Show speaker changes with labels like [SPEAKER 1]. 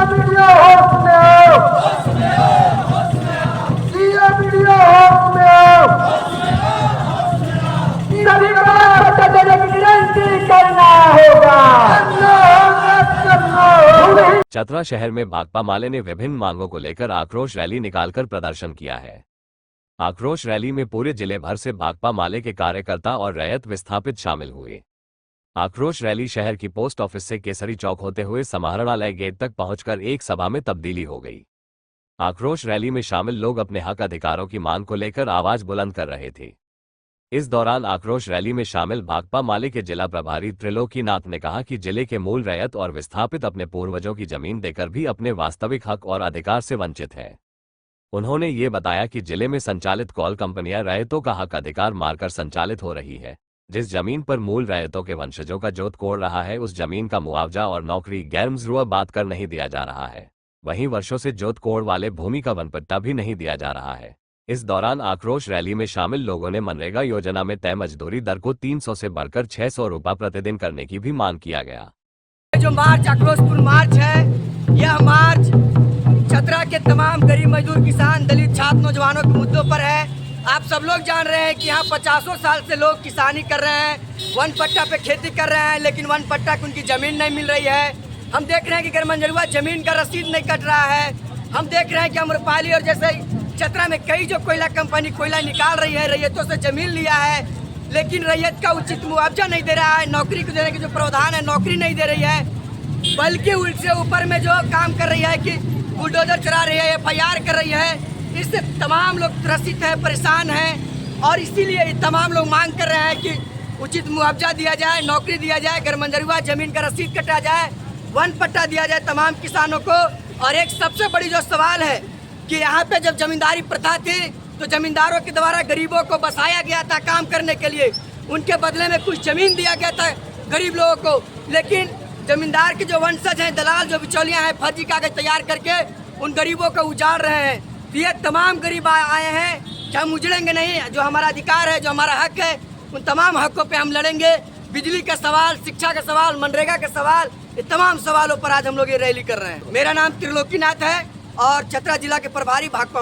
[SPEAKER 1] Video होश में आओ, जिया वीडियो होश में आओ, सभी को पता देने की विनती करना होगा, करना होगा।
[SPEAKER 2] चतरा शहर में भाकपा माले ने विभिन्न मांगों को लेकर आक्रोश रैली निकालकर प्रदर्शन किया है। आक्रोश रैली में पूरे जिले भर से भाकपा माले के कार्यकर्ता और रैयत विस्थापित शामिल हुए। आक्रोश रैली शहर की पोस्ट ऑफिस से केसरी चौक होते हुए समाहरणालय गेट तक पहुंचकर एक सभा में तब्दीली हो गई। आक्रोश रैली में शामिल लोग अपने हक अधिकारों की मांग को लेकर आवाज बुलंद कर रहे थे। इस दौरान आक्रोश रैली में शामिल भाकपा माले के जिला प्रभारी त्रिलोकीनाथ ने कहा कि जिले के मूल रैयत और विस्थापित अपने पूर्वजों की जमीन देकर भी अपने वास्तविक हक और अधिकार से वंचित है। उन्होंने ये बताया कि जिले में संचालित कॉल कंपनियां रैयतों का हक अधिकार मारकर संचालित हो रही है। जिस जमीन पर मूल रैयतों के वंशजों का जोत कोड़ रहा है, उस जमीन का मुआवजा और नौकरी गैर मजरूआ बात कर नहीं दिया जा रहा है। वहीं वर्षों से जोत कोड़ वाले भूमि का वनपट्टा भी नहीं दिया जा रहा है। इस दौरान आक्रोश रैली में शामिल लोगों ने मनरेगा योजना में तय मजदूरी दर को 300 से बढ़कर 600 रुपये प्रतिदिन करने की भी मांग किया गया।
[SPEAKER 3] जो मार्च आक्रोशपूर्ण मार्च है, यह मार्च चतरा के तमाम गरीब मजदूर किसान दलित छात्र नौजवानों के मुद्दों पर है। आप सब लोग जान रहे हैं कि यहाँ 50 साल से लोग किसानी कर रहे हैं, वन पट्टा पे खेती कर रहे हैं, लेकिन वन पट्टा की उनकी जमीन नहीं मिल रही है। हम देख रहे हैं कि गरमंजरुआ जमीन का रसीद नहीं कट रहा है। हम देख रहे हैं कि अम्रपाली और जैसे चतरा में कई जो कोयला कंपनी कोयला निकाल रही है, रैयतों से जमीन लिया है, लेकिन रैयत का उचित मुआवजा नहीं दे रहा है। नौकरी को देने के जो प्रावधान है, नौकरी नहीं दे रही है, बल्कि उससे ऊपर में जो काम कर रही है कि बुलडोजर चला रही है, FIR कर रही है। इससे तमाम लोग त्रसित हैं, परेशान हैं, और इसीलिए तमाम लोग मांग कर रहे हैं कि उचित मुआवजा दिया जाए, नौकरी दिया जाए, गरमंजरुआ जमीन का रसीद कटा जाए, वन पट्टा दिया जाए तमाम किसानों को। और एक सबसे बड़ी जो सवाल है कि यहाँ पे जब जमींदारी प्रथा थी तो जमींदारों के द्वारा गरीबों को बसाया गया था काम करने के लिए, उनके बदले में कुछ जमीन दिया गया था गरीब लोगों को, लेकिन जमींदार के जो वंशज हैं, दलाल जो बिचौलियाँ हैं, फर्जी कागज तैयार करके उन गरीबों को उजाड़ रहे हैं। तो ये तमाम गरीब आए हैं कि हम उजड़ेंगे नहीं, जो हमारा अधिकार है, जो हमारा हक है, उन तमाम हकों पे हम लड़ेंगे। बिजली का सवाल, शिक्षा का सवाल, मनरेगा का सवाल, ये तमाम सवालों पर आज हम लोग ये रैली कर रहे हैं। मेरा नाम त्रिलोकीनाथ है और चतरा जिला के प्रभारी भाकपा